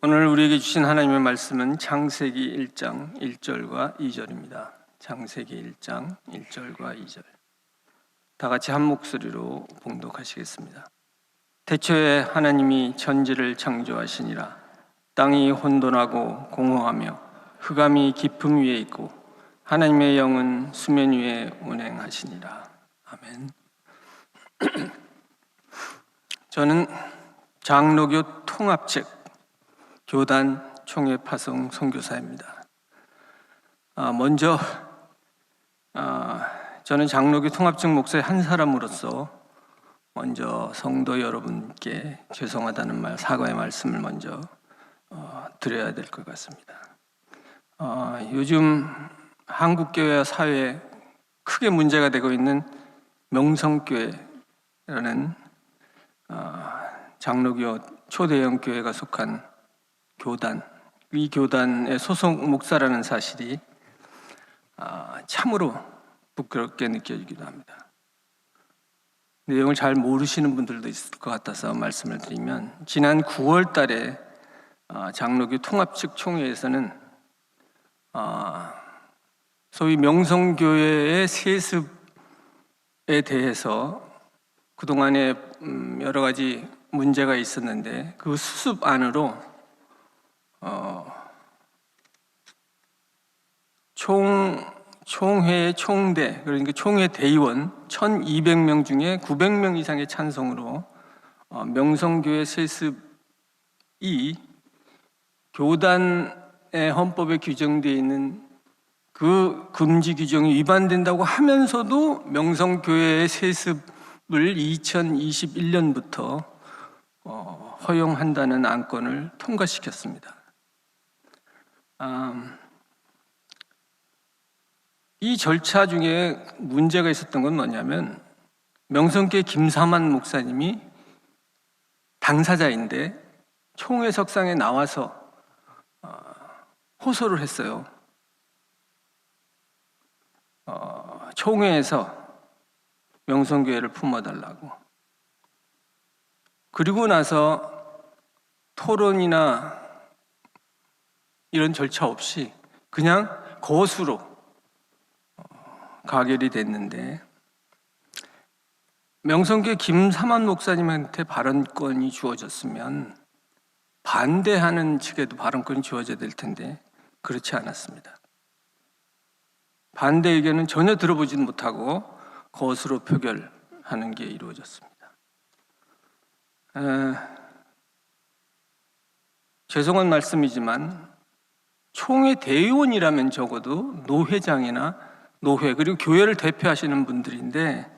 오늘 우리에게 주신 하나님의 말씀은 창세기 1장 1절과 2절입니다. 창세기 1장 1절과 2절. 다 같이 한 목소리로 봉독하시겠습니다. 태초에 하나님이 천지를 창조하시니라. 땅이 혼돈하고 공허하며 흑암이 깊음 위에 있고 하나님의 영은 수면 위에 운행하시니라. 아멘. 저는 장로교 통합책 교단 총회 파송 선교사입니다. 먼저 저는 장로교 통합측 목사의 한 사람으로서 먼저 성도 여러분께 죄송하다는 말, 사과의 말씀을 먼저 드려야 될 것 같습니다. 요즘 한국교회와 사회에 크게 문제가 되고 있는 명성교회라는 장로교 초대형 교회가 속한 교단, 이 교단의 소속 목사라는 사실이 참으로 부끄럽게 느껴지기도 합니다. 내용을 잘 모르시는 분들도 있을 것 같아서 말씀을 드리면, 지난 9월 달에 장로교 통합측 총회에서는 소위 명성교회의 세습에 대해서 그동안에 여러 가지 문제가 있었는데 그 수습안으로 총회 총대, 그러니까 총회 대의원 1200명 중에 900명 이상의 찬성으로 명성교회 세습이 교단의 헌법에 규정되어 있는 그 금지 규정이 위반된다고 하면서도 명성교회의 세습을 2021년부터 허용한다는 안건을 통과시켰습니다. 이 절차 중에 문제가 있었던 건 뭐냐면, 명성교회 김사만 목사님이 당사자인데 총회석상에 나와서 호소를 했어요. 총회에서 명성교회를 품어달라고. 그리고 나서 토론이나 이런 절차 없이 그냥 거수로 가결이 됐는데, 명성교회 김사만 목사님한테 발언권이 주어졌으면 반대하는 측에도 발언권이 주어져야 될 텐데 그렇지 않았습니다. 반대 의견은 전혀 들어보지 못하고 거수로 표결하는 게 이루어졌습니다. 죄송한 말씀이지만 총회 대의원이라면 적어도 노회장이나 노회, 그리고 교회를 대표하시는 분들인데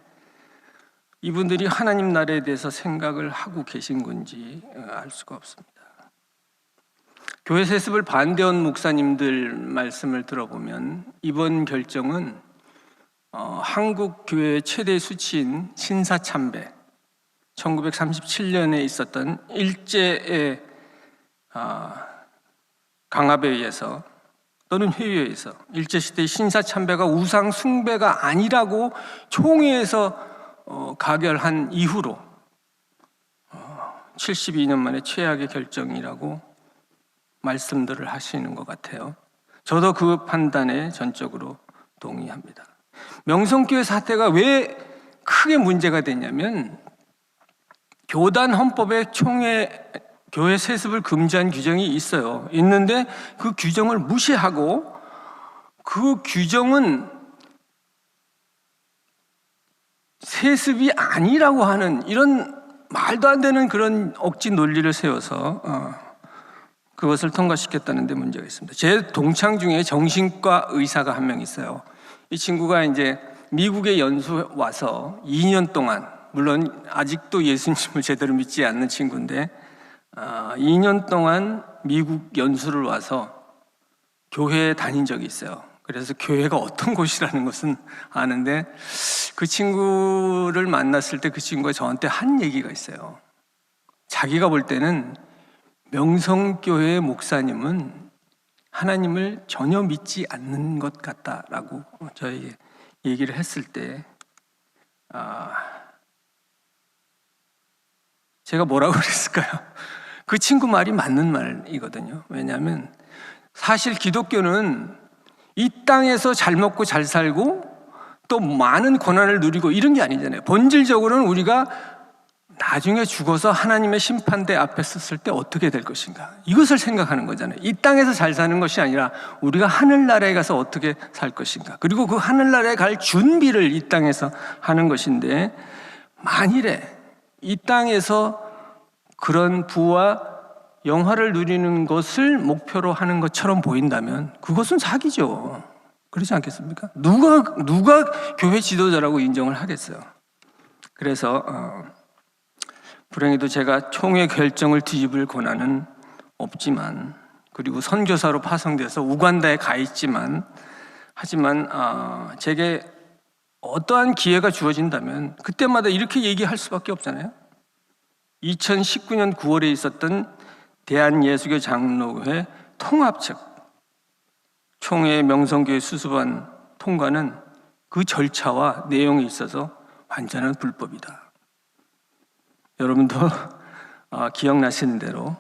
이분들이 하나님 나라에 대해서 생각을 하고 계신 건지 알 수가 없습니다. 교회 세습을 반대한 목사님들 말씀을 들어보면 이번 결정은 한국 교회의 최대 수치인 신사참배, 1937년에 있었던 일제의 강압에 의해서 또는 회의에서 일제시대의 신사참배가 우상 숭배가 아니라고 총회에서 가결한 이후로 72년 만에 최악의 결정이라고 말씀들을 하시는 것 같아요. 저도 그 판단에 전적으로 동의합니다. 명성교회 사태가 왜 크게 문제가 되냐면, 교단 헌법에 교회 세습을 금지한 규정이 있어요. 있는데 그 규정을 무시하고 그 규정은 세습이 아니라고 하는 이런 말도 안 되는 그런 억지 논리를 세워서 그것을 통과시켰다는 데 문제가 있습니다. 제 동창 중에 정신과 의사가 한 명 있어요. 이 친구가 이제 미국에 연수 와서 2년 동안, 물론 아직도 예수님을 제대로 믿지 않는 친구인데 2년 동안 미국 연수를 와서 교회에 다닌 적이 있어요. 그래서 교회가 어떤 곳이라는 것은 아는데, 그 친구를 만났을 때 그 친구가 저한테 한 얘기가 있어요. 자기가 볼 때는 명성교회 목사님은 하나님을 전혀 믿지 않는 것 같다라고 저에게 얘기를 했을 때 제가 뭐라고 그랬을까요? 그 친구 말이 맞는 말이거든요. 왜냐하면 사실 기독교는 이 땅에서 잘 먹고 잘 살고 또 많은 고난을 누리고 이런 게 아니잖아요. 본질적으로는 우리가 나중에 죽어서 하나님의 심판대 앞에 섰을 때 어떻게 될 것인가, 이것을 생각하는 거잖아요. 이 땅에서 잘 사는 것이 아니라 우리가 하늘나라에 가서 어떻게 살 것인가, 그리고 그 하늘나라에 갈 준비를 이 땅에서 하는 것인데, 만일에 이 땅에서 그런 부와 영화를 누리는 것을 목표로 하는 것처럼 보인다면 그것은 사기죠. 그렇지 않겠습니까? 누가 교회 지도자라고 인정을 하겠어요. 그래서 불행히도 제가 총회 결정을 뒤집을 권한은 없지만, 그리고 선교사로 파송돼서 우간다에 가 있지만, 하지만 제게 어떠한 기회가 주어진다면 그때마다 이렇게 얘기할 수밖에 없잖아요. 2019년 9월에 있었던 대한예수교 장로회 통합책 총회 명성교회 수수반 통과는 그 절차와 내용에 있어서 완전한 불법이다. 여러분도 기억나시는 대로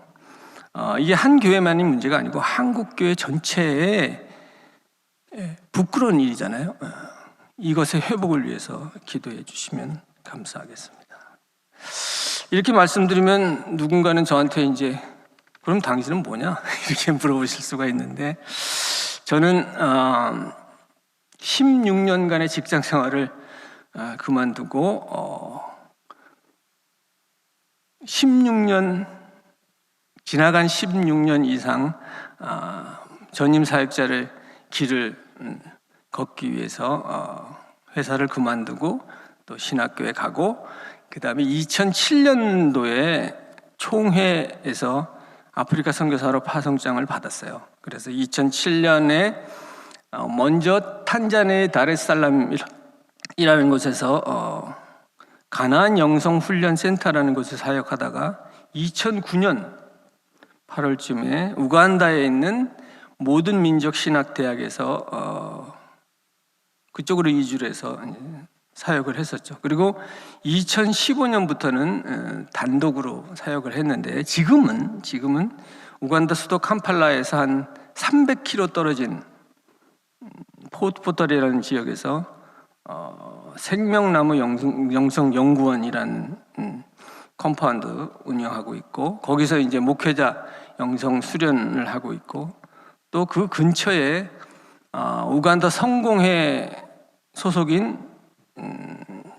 이게 한 교회만의 문제가 아니고 한국교회 전체에 부끄러운 일이잖아요. 이것의 회복을 위해서 기도해 주시면 감사하겠습니다. 이렇게 말씀드리면 누군가는 저한테 이제 그럼 당신은 뭐냐? 이렇게 물어보실 수가 있는데, 저는 16년간의 직장 생활을 그만두고 16년 이상 전임 사역자를 길을 걷기 위해서 회사를 그만두고 또 신학교에 가고, 그 다음에 2007년도에 총회에서 아프리카 선교사로 파송장을 받았어요. 그래서 2007년에 먼저 탄자니아의 다레살람이라는 곳에서 가나안 영성 훈련 센터라는 곳에 사역하다가 2009년 8월쯤에 우간다에 있는 모든 민족 신학 대학에서 그쪽으로 이주를 해서 사역을 했었죠. 그리고 2015년부터는 단독으로 사역을 했는데, 지금은 우간다 수도 캄팔라에서 한 300km 떨어진 포트포털이라는 지역에서 생명나무 영성연구원이라는 컴파운드 운영하고 있고, 거기서 이제 목회자 영성 수련을 하고 있고, 또 그 근처에 우간다 성공회 소속인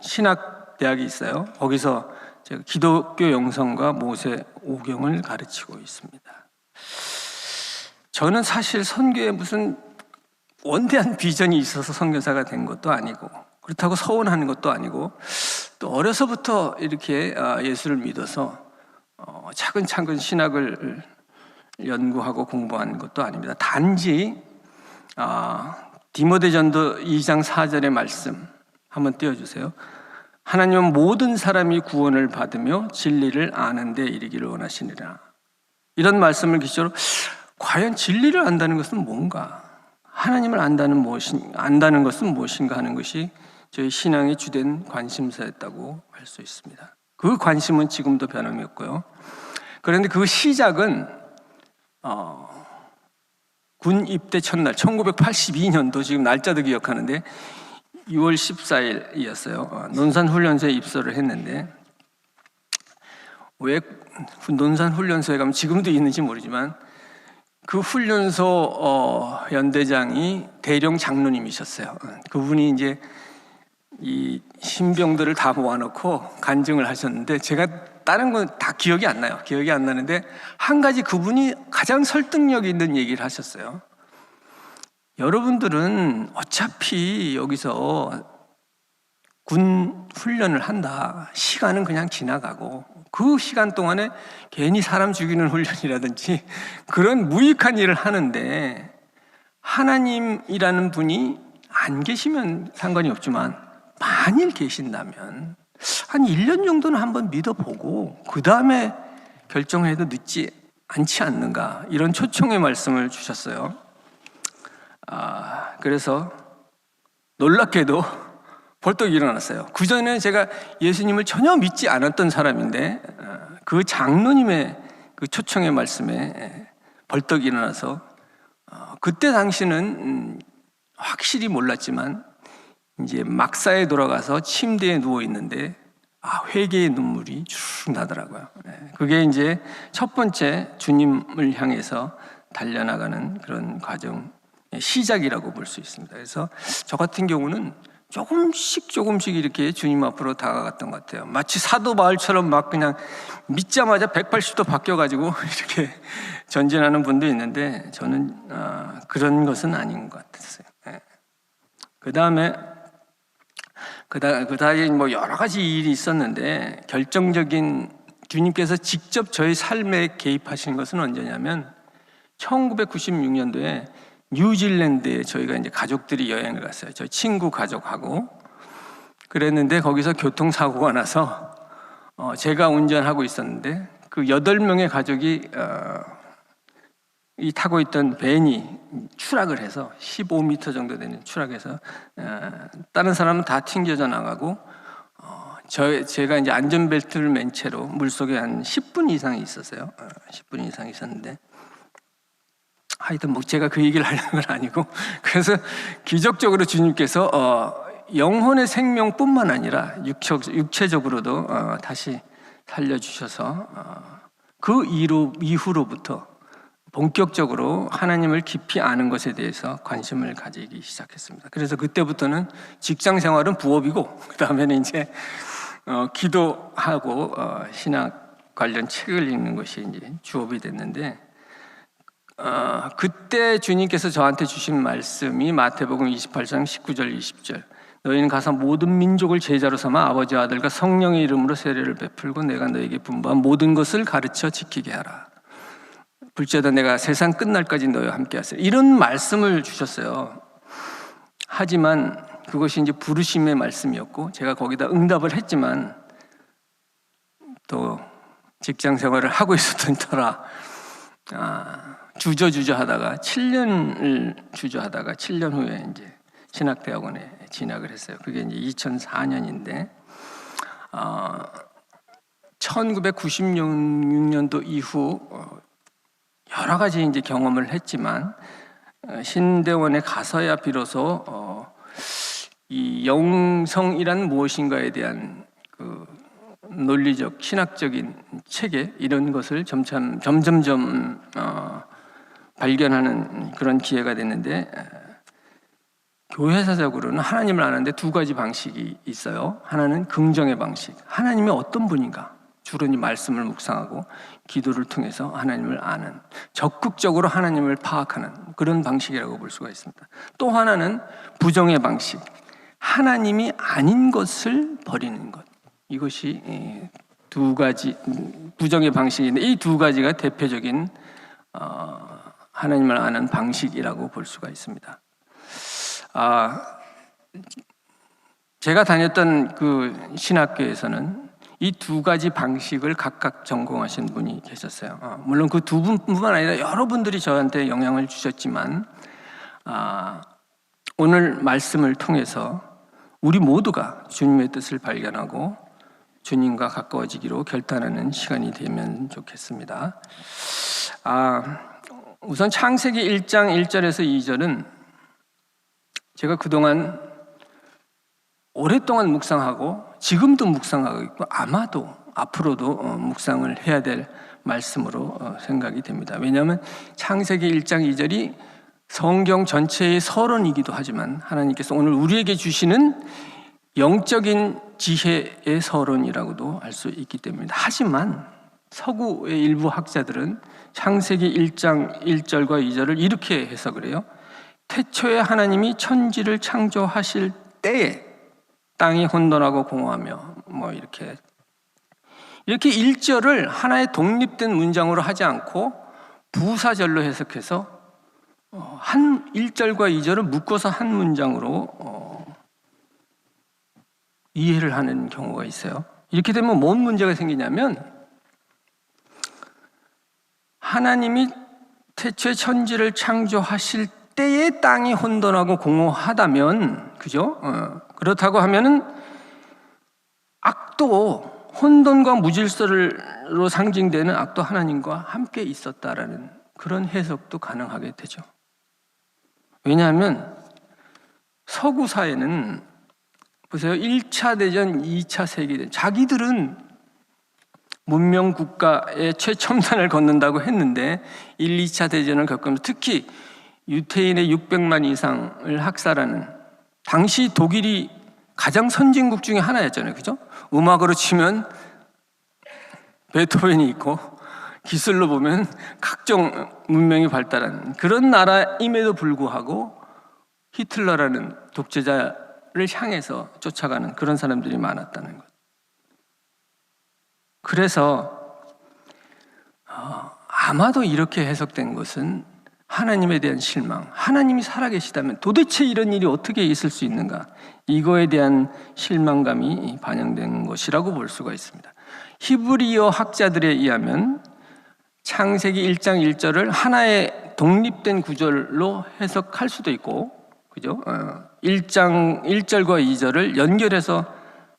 신학대학이 있어요. 거기서 제가 기독교 영성과 모세 오경을 가르치고 있습니다. 저는 사실 선교에 무슨 원대한 비전이 있어서 선교사가 된 것도 아니고, 그렇다고 서운하는 것도 아니고, 또 어려서부터 이렇게 예수를 믿어서 차근차근 신학을 연구하고 공부한 것도 아닙니다. 단지 디모데전서 2장 4절의 말씀 한번 띄워주세요. 하나님은 모든 사람이 구원을 받으며 진리를 아는 데 이르기를 원하시니라. 이런 말씀을 기초로 과연 진리를 안다는 것은 뭔가, 하나님을 안다는 것은 무엇인가 하는 것이 저희 신앙의 주된 관심사였다고 할 수 있습니다. 그 관심은 지금도 변함이 없고요. 그런데 그 시작은 군 입대 첫날 1982년도, 지금 날짜도 기억하는데 6월 14일이었어요. 논산훈련소에 입소를 했는데, 왜 논산훈련소에 가면 지금도 있는지 모르지만 그 훈련소 연대장이 대령 장로님이셨어요. 그분이 이제 이 신병들을 다 모아놓고 간증을 하셨는데, 제가 다른 건 다 기억이 안 나요. 기억이 안 나는데 한 가지 그분이 가장 설득력 있는 얘기를 하셨어요. 여러분들은 어차피 여기서 군 훈련을 한다. 시간은 그냥 지나가고, 그 시간 동안에 괜히 사람 죽이는 훈련이라든지 그런 무익한 일을 하는데, 하나님이라는 분이 안 계시면 상관이 없지만 만일 계신다면 한 1년 정도는 한번 믿어보고 그 다음에 결정해도 늦지 않지 않는가, 이런 초청의 말씀을 주셨어요. 그래서 놀랍게도 벌떡 일어났어요. 그 전에 제가 예수님을 전혀 믿지 않았던 사람인데 그 장로님의 그 초청의 말씀에 벌떡 일어나서 그때 당시는 확실히 몰랐지만 이제 막사에 돌아가서 침대에 누워 있는데 회개의 눈물이 쭉 나더라고요. 그게 이제 첫 번째 주님을 향해서 달려나가는 그런 과정 시작이라고 볼 수 있습니다. 그래서 저 같은 경우는 조금씩 이렇게 주님 앞으로 다가갔던 것 같아요. 마치 사도 바울처럼 막 그냥 믿자마자 180도 바뀌어가지고 이렇게 전진하는 분도 있는데 저는 그런 것은 아닌 것 같았어요. 그 다음에 뭐 여러 가지 일이 있었는데 결정적인 주님께서 직접 저희 삶에 개입하신 것은 언제냐면 1996년도에 뉴질랜드에 저희가 이제 가족들이 여행을 갔어요. 저희 친구 가족하고 그랬는데 거기서 교통사고가 나서 제가 운전하고 있었는데 그 8명의 가족이 이 타고 있던 밴이 추락을 해서 15m 정도 되는 추락해서 다른 사람은 다 튕겨져 나가고 제가 이제 안전벨트를 맨 채로 물속에 한 10분 이상 있었어요. 10분 이상 있었는데 하여튼 뭐 제가 그 얘기를 하려는 건 아니고 그래서 기적적으로 주님께서 영혼의 생명뿐만 아니라 육체적으로도 다시 살려주셔서 그 이후로부터 본격적으로 하나님을 깊이 아는 것에 대해서 관심을 가지기 시작했습니다. 그래서 그때부터는 직장 생활은 부업이고 그 다음에는 이제 기도하고 신학 관련 책을 읽는 것이 이제 주업이 됐는데 그때 주님께서 저한테 주신 말씀이 마태복음 28장 19절 20절 너희는 가서 모든 민족을 제자로 삼아 아버지와 아들과 성령의 이름으로 세례를 베풀고 내가 너에게 분부한 모든 것을 가르쳐 지키게 하라. 불자다 내가 세상 끝날까지 너희와 함께 하세요. 이런 말씀을 주셨어요. 하지만 그것이 이제 부르심의 말씀이었고 제가 거기다 응답을 했지만 또 직장 생활을 하고 있었던 터라 주저하다가 7년을 주저하다가 7년 후에 이제 신학대학원에 진학을 했어요. 그게 이제 2004년인데 1996년도 이후 여러 가지 이제 경험을 했지만 신대원에 가서야 비로소 이 영성이란 무엇인가에 대한 그 논리적 신학적인 체계 이런 것을 점점점 발견하는 그런 기회가 됐는데 교회사적으로는 하나님을 아는데 두 가지 방식이 있어요. 하나는 긍정의 방식, 하나님이 어떤 분인가 주로 이 말씀을 묵상하고 기도를 통해서 하나님을 아는 적극적으로 하나님을 파악하는 그런 방식이라고 볼 수가 있습니다. 또 하나는 부정의 방식, 하나님이 아닌 것을 버리는 것. 이것이 두 가지 부정의 방식인데 이 두 가지가 대표적인 하나님을 아는 방식이라고 볼 수가 있습니다. 제가 다녔던 그 신학교에서는 이 두 가지 방식을 각각 전공하신 분이 계셨어요. 물론 그 두 분뿐만 아니라 여러분들이 저한테 영향을 주셨지만 오늘 말씀을 통해서 우리 모두가 주님의 뜻을 발견하고 주님과 가까워지기로 결단하는 시간이 되면 좋겠습니다. 우선 창세기 1장 1절에서 2절은 제가 그동안 오랫동안 묵상하고 지금도 묵상하고 있고 아마도 앞으로도 묵상을 해야 될 말씀으로 생각이 됩니다. 왜냐하면 창세기 1장 2절이 성경 전체의 서론이기도 하지만 하나님께서 오늘 우리에게 주시는 영적인 지혜의 서론이라고도 할 수 있기 때문입니다. 하지만 서구의 일부 학자들은 창세기 1장 1절과 2절을 이렇게 해석을 해요. 태초에 하나님이 천지를 창조하실 때에 땅이 혼돈하고 공허하며 뭐 이렇게 1절을 하나의 독립된 문장으로 하지 않고 부사절로 해석해서 한 1절과 2절을 묶어서 한 문장으로 이해를 하는 경우가 있어요. 이렇게 되면 뭔 문제가 생기냐면 하나님이 태초에 천지를 창조하실 때에 땅이 혼돈하고 공허하다면 그죠? 그렇다고 하면은 악도 혼돈과 무질서로 상징되는 악도 하나님과 함께 있었다라는 그런 해석도 가능하게 되죠. 왜냐하면 서구 사회는 보세요. 1차 대전, 2차 세계대전 자기들은 문명 국가의 최첨단을 걷는다고 했는데 1, 2차 대전을 겪으면서 특히 유태인의 600만 이상을 학살하는, 당시 독일이 가장 선진국 중에 하나였잖아요. 그죠? 음악으로 치면 베토벤이 있고 기술로 보면 각종 문명이 발달한 그런 나라임에도 불구하고 히틀러라는 독재자를 향해서 쫓아가는 그런 사람들이 많았다는 것. 그래서 아마도 이렇게 해석된 것은 하나님에 대한 실망, 하나님이 살아계시다면 도대체 이런 일이 어떻게 있을 수 있는가, 이거에 대한 실망감이 반영된 것이라고 볼 수가 있습니다. 히브리어 학자들에 의하면 창세기 1장 1절을 하나의 독립된 구절로 해석할 수도 있고, 그죠? 1장 1절과 2절을 연결해서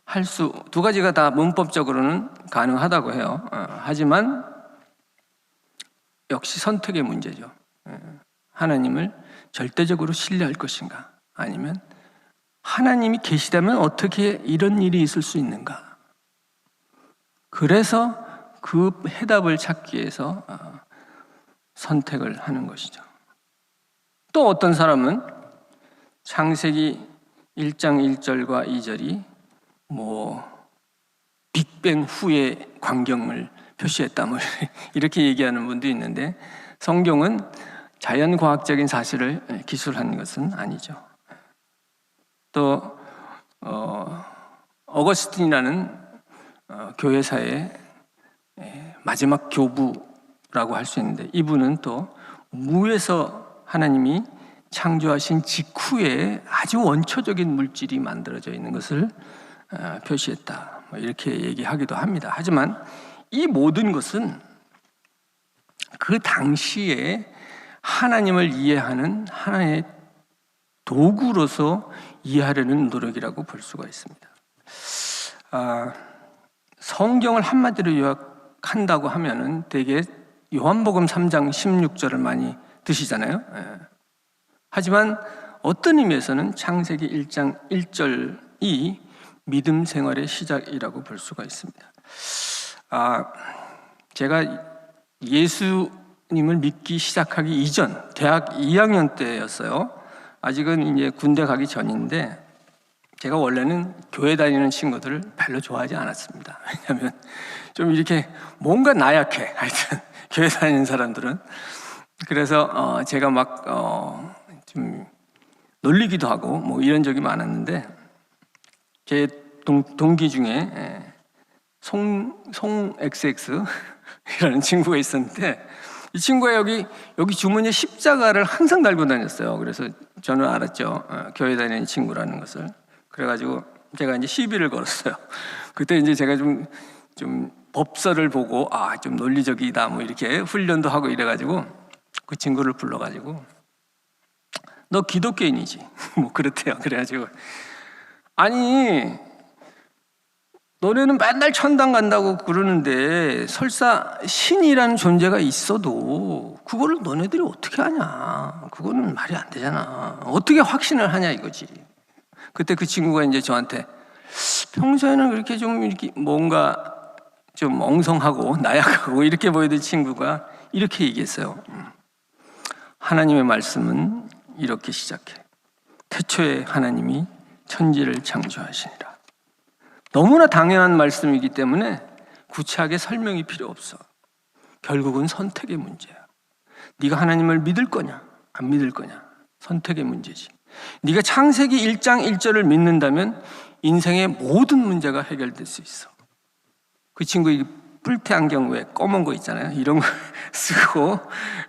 할 수, 두 가지가 다 문법적으로는 가능하다고 해요. 하지만 역시 선택의 문제죠. 하나님을 절대적으로 신뢰할 것인가, 아니면 하나님이 계시다면 어떻게 이런 일이 있을 수 있는가. 그래서 그 해답을 찾기 위해서 선택을 하는 것이죠. 또 어떤 사람은 창세기 1장 1절과 2절이 빅뱅 후의 광경을 표시했다, 이렇게 얘기하는 분도 있는데, 성경은 자연과학적인 사실을 기술한 것은 아니죠. 또 어거스틴이라는 교회사의 마지막 교부라고 할 수 있는데, 이분은 또 무에서 하나님이 창조하신 직후에 아주 원초적인 물질이 만들어져 있는 것을 표시했다, 이렇게 얘기하기도 합니다. 하지만 이 모든 것은 그 당시에 하나님을 이해하는 하나의 도구로서 이해하려는 노력이라고 볼 수가 있습니다. 성경을 한마디로 요약한다고 하면은 대개 요한복음 3장 16절을 많이 드시잖아요. 하지만 어떤 의미에서는 창세기 1장 1절이 믿음 생활의 시작이라고 볼 수가 있습니다. 제가 예수님을 믿기 시작하기 이전 대학 2학년 때였어요. 아직은 이제 군대 가기 전인데, 제가 원래는 교회 다니는 친구들을 별로 좋아하지 않았습니다. 왜냐하면 좀 이렇게 뭔가 나약해, 하여튼 교회 다니는 사람들은. 그래서 제가 막 좀 놀리기도 하고 이런 적이 많았는데, 제 동기 중에 송 XX이라는 친구가 있었는데, 이 친구가 여기 주머니에 십자가를 항상 달고 다녔어요. 그래서 저는 알았죠. 교회 다니는 친구라는 것을. 그래가지고 제가 이제 시비를 걸었어요. 그때 이제 제가 좀 법서를 보고 좀 논리적이다 이렇게 훈련도 하고 이래가지고 그 친구를 불러가지고, 너 기독교인이지? 그렇대요. 그래가지고, 아니 너네는 맨날 천당 간다고 그러는데 설사 신이라는 존재가 있어도 그거를 너네들이 어떻게 하냐, 그거는 말이 안 되잖아, 어떻게 확신을 하냐 이거지. 그때 그 친구가 이제 저한테, 평소에는 그렇게 좀 이렇게 뭔가 좀 엉성하고 나약하고 이렇게 보이던 친구가 이렇게 얘기했어요. 하나님의 말씀은 이렇게 시작해. 태초에 하나님이 천지를 창조하시니라. 너무나 당연한 말씀이기 때문에 구체하게 설명이 필요 없어. 결국은 선택의 문제야. 네가 하나님을 믿을 거냐 안 믿을 거냐, 선택의 문제지. 네가 창세기 1장 1절을 믿는다면 인생의 모든 문제가 해결될 수 있어. 그 친구 뿔테 안경 왜 검은 거 있잖아요, 이런 거 쓰고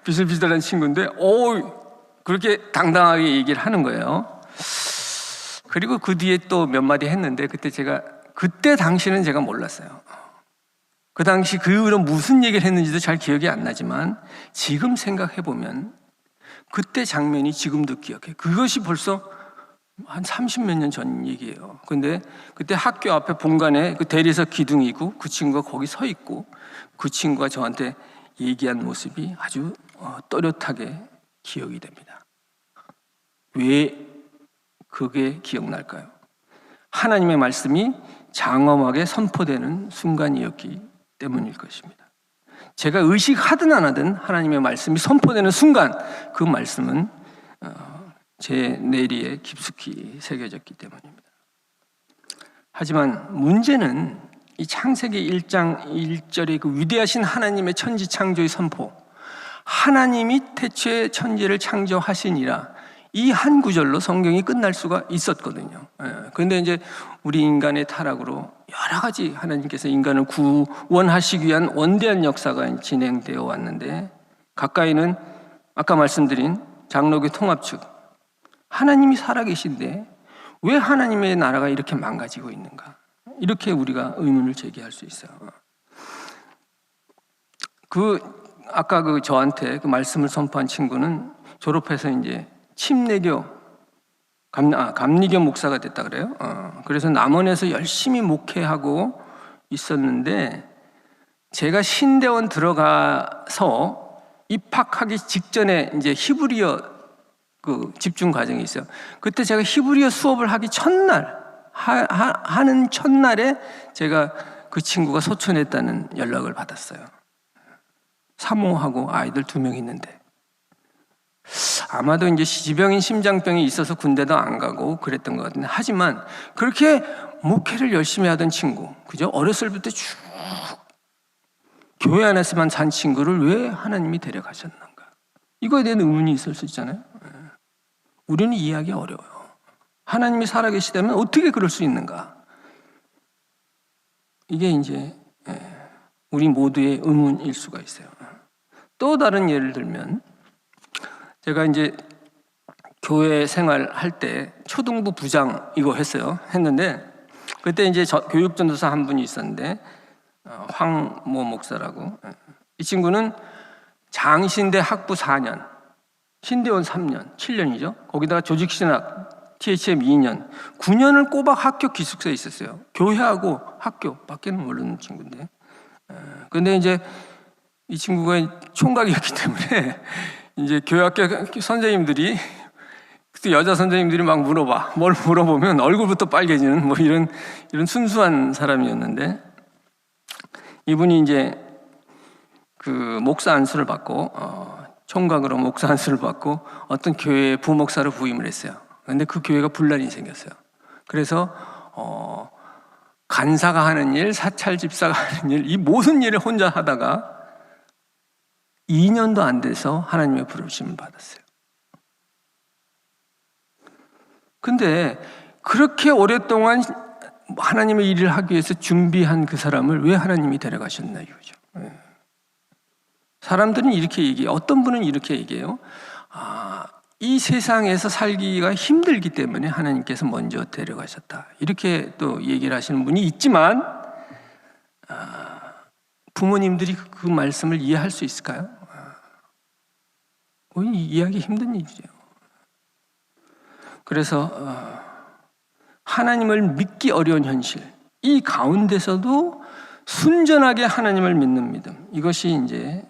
비슬비슬한 친구인데 그렇게 당당하게 얘기를 하는 거예요. 그리고 그 뒤에 또 몇 마디 했는데, 그때 당시는 제가 몰랐어요. 그 당시 그 이후로 무슨 얘기를 했는지도 잘 기억이 안 나지만 지금 생각해보면 그때 장면이 지금도 기억해. 그것이 벌써 한 30몇 년 전 얘기예요. 근데 그때 학교 앞에 본관에 그 대리석 기둥이고 그 친구가 거기 서 있고 그 친구가 저한테 얘기한 모습이 아주 또렷하게 기억이 됩니다. 왜 그게 기억날까요? 하나님의 말씀이 장엄하게 선포되는 순간이었기 때문일 것입니다. 제가 의식하든 안 하든 하나님의 말씀이 선포되는 순간 그 말씀은 제 뇌리에 깊숙이 새겨졌기 때문입니다. 하지만 문제는 이 창세기 1장 1절의 그 위대하신 하나님의 천지 창조의 선포, 하나님이 태초에 천지를 창조하시니라, 이 한 구절로 성경이 끝날 수가 있었거든요. 그런데 이제 우리 인간의 타락으로 여러 가지 하나님께서 인간을 구원하시기 위한 원대한 역사가 진행되어 왔는데, 가까이는 아까 말씀드린 장로교 통합 측, 하나님이 살아계신데 왜 하나님의 나라가 이렇게 망가지고 있는가? 이렇게 우리가 의문을 제기할 수 있어요. 아까 저한테 그 말씀을 선포한 친구는 졸업해서 이제 침례교, 감리교 목사가 됐다 그래요. 그래서 남원에서 열심히 목회하고 있었는데, 제가 신대원 들어가서 입학하기 직전에 이제 히브리어 그 집중 과정이 있어요. 그때 제가 히브리어 수업을 하기 하는 첫날에 제가 그 친구가 소천했다는 연락을 받았어요. 사모하고 아이들 2명 있는데, 아마도 이제 지병인 심장병이 있어서 군대도 안 가고 그랬던 것 같은데, 하지만 그렇게 목회를 열심히 하던 친구, 그죠? 어렸을 때 쭉 교회 안에서만 산 친구를 왜 하나님이 데려가셨는가? 이거에 대한 의문이 있을 수 있잖아요. 우리는 이해하기 어려워요. 하나님이 살아계시다면 어떻게 그럴 수 있는가? 이게 이제 우리 모두의 의문일 수가 있어요. 또 다른 예를 들면, 제가 이제 교회 생활할 때 초등부 부장 이거 했는데, 그때 이제 교육전도사 한 분이 있었는데, 황모 목사라고. 이 친구는 장신대 학부 4년, 신대원 3년, 7년이죠. 거기다가 조직신학, THM 2년, 9년을 꼬박 학교 기숙사에 있었어요. 교회하고 학교 밖에는 모르는 친구인데. 근데 이제 이 친구가 총각이었기 때문에 이제 교회학교 선생님들이, 그때 여자 선생님들이 막 뭘 물어보면 얼굴부터 빨개지는 뭐 이런 순수한 사람이었는데, 이분이 이제 그 목사 안수를 받고 총각으로 목사 안수를 받고 어떤 교회에 부목사로 부임을 했어요. 그런데 그 교회가 분란이 생겼어요. 그래서 간사가 하는 일, 사찰 집사가 하는 일, 이 모든 일을 혼자 하다가 2년도 안 돼서 하나님의 부르심을 받았어요. 근데 그렇게 오랫동안 하나님의 일을 하기 위해서 준비한 그 사람을 왜 하나님이 데려가셨나 이거죠. 사람들은 이렇게 얘기해요. 어떤 분은 이렇게 얘기해요. 이 세상에서 살기가 힘들기 때문에 하나님께서 먼저 데려가셨다. 이렇게 또 얘기를 하시는 분이 있지만, 부모님들이 그 말씀을 이해할 수 있을까요? 이해하기 힘든 일이죠. 그래서 하나님을 믿기 어려운 현실, 이 가운데서도 순전하게 하나님을 믿는 믿음, 이것이 이제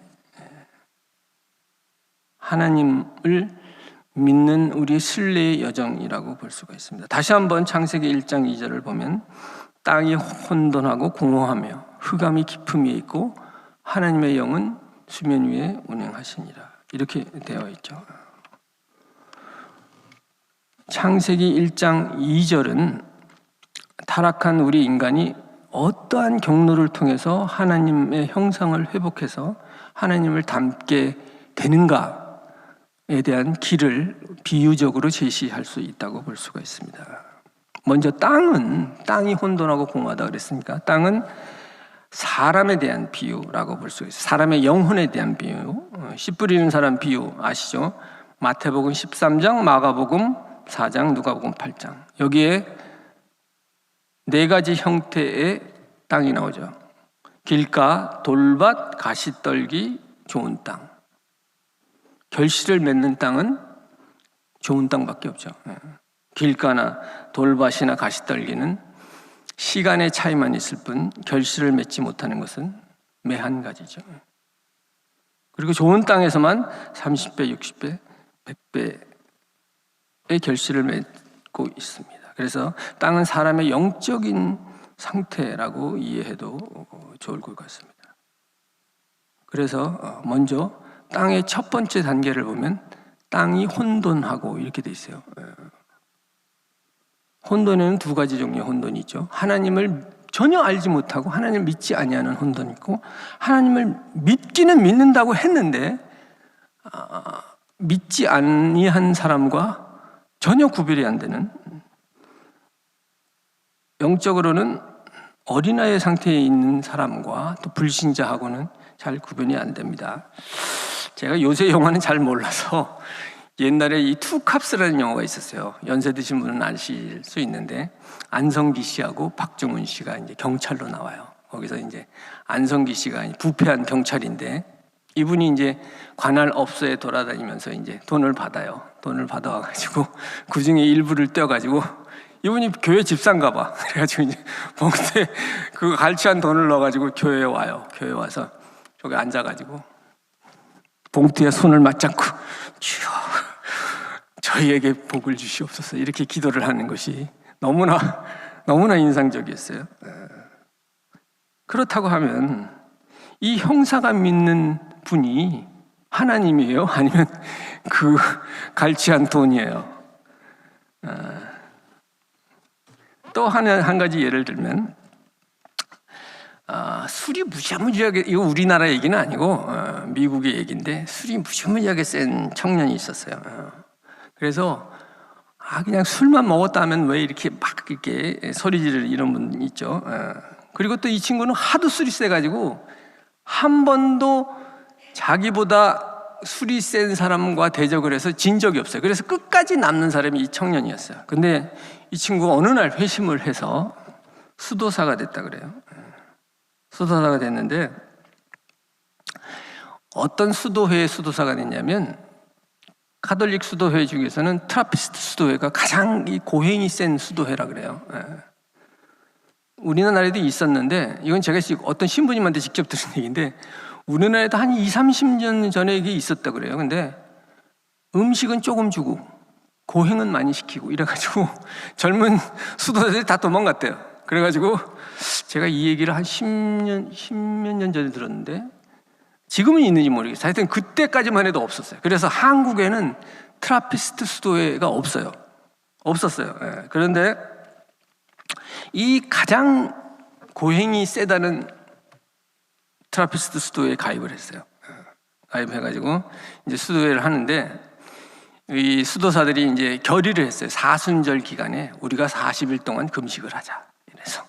하나님을 믿는 우리의 신뢰의 여정이라고 볼 수가 있습니다. 다시 한번 창세기 1장 2절을 보면, 땅이 혼돈하고 공허하며 흑암이 깊음 위에 있고 하나님의 영은 수면 위에 운행하시니라, 이렇게 되어 있죠. 창세기 1장 2절은 타락한 우리 인간이 어떠한 경로를 통해서 하나님의 형상을 회복해서 하나님을 닮게 되는가에 대한 길을 비유적으로 제시할 수 있다고 볼 수가 있습니다. 먼저 땅이 혼돈하고 공허하다 그랬으니까 땅은 사람에 대한 비유라고 볼 수 있어요. 사람의 영혼에 대한 비유. 씨 뿌리는 사람 비유 아시죠? 마태복음 13장, 마가복음 4장, 누가복음 8장. 여기에 4가지 형태의 땅이 나오죠. 길가, 돌밭, 가시떨기, 좋은 땅. 결실을 맺는 땅은 좋은 땅밖에 없죠. 길가나 돌밭이나 가시떨기는 시간의 차이만 있을 뿐 결실을 맺지 못하는 것은 매 한 가지죠. 그리고 좋은 땅에서만 30배, 60배, 100배의 결실을 맺고 있습니다. 그래서 땅은 사람의 영적인 상태라고 이해해도 좋을 것 같습니다. 그래서 먼저 땅의 첫 번째 단계를 보면 땅이 혼돈하고 이렇게 돼 있어요. 혼돈에는 두 가지 종류의 혼돈이 있죠. 하나님을 전혀 알지 못하고 하나님을 믿지 아니하는 혼돈이 있고, 하나님을 믿기는 믿는다고 했는데 믿지 아니한 사람과 전혀 구별이 안 되는, 영적으로는 어린아이 상태에 있는 사람과 또 불신자하고는 잘 구분이 안 됩니다. 제가 요새 영화는 잘 몰라서 옛날에 이 투캅스라는 영화가 있었어요. 연세 드신 분은 아실 수 있는데, 안성기 씨하고 박정훈 씨가 이제 경찰로 나와요. 거기서 이제 안성기 씨가 부패한 경찰인데, 이분이 이제 관할 업소에 돌아다니면서 이제 돈을 받아요. 돈을 받아와가지고 그 중에 일부를 떼어가지고, 이분이 교회 집사인가 봐. 그래가지고 이제 봉투에 그 갈취한 돈을 넣어가지고 교회에 와요. 교회에 와서 저기 앉아가지고 봉투에 손을 맞잡고 주여 저희에게 복을 주시옵소서 이렇게 기도를 하는 것이 너무나 인상적이었어요. 그렇다고 하면 이 형사가 믿는 분이 하나님이에요? 아니면 그 갈취한 돈이에요? 또 한 가지 예를 들면, 술이 무지하게, 이거 우리나라 얘기는 아니고 미국의 얘기인데, 술이 무지하게 센 청년이 있었어요. 그래서 그냥 술만 먹었다 하면 왜 이렇게 막 이렇게 소리 지르는 이런 분 있죠. 그리고 또 이 친구는 하도 술이 세가지고 한 번도 자기보다 술이 센 사람과 대적을 해서 진 적이 없어요. 그래서 끝까지 남는 사람이 이 청년이었어요. 근데 이 친구가 어느 날 회심을 해서 수도사가 됐다 그래요. 수도사가 됐는데, 어떤 수도회의 수도사가 됐냐면, 가톨릭 수도회 중에서는 트라피스트 수도회가 가장 이 고행이 센 수도회라 그래요. 우리나라에도 있었는데, 이건 제가 어떤 신부님한테 직접 들은 얘기인데, 우리나라에도 한 20, 30년 전에 이게 있었다 그래요. 근데 음식은 조금 주고 고행은 많이 시키고 이래가지고 젊은 수도사들이 다 도망갔대요. 그래가지고 제가 이 얘기를 한 10몇 년 전에 들었는데, 지금은 있는지 모르겠어요. 하여튼 그때까지만 해도 없었어요. 그래서 한국에는 트라피스트 수도회가 없었어요. 그런데 이 가장 고행이 세다는 트라피스트 수도회에 가입을 했어요. 가입해가지고 이제 수도회를 하는데, 이 수도사들이 이제 결의를 했어요. 사순절 기간에 우리가 40일 동안 금식을 하자. 이래서.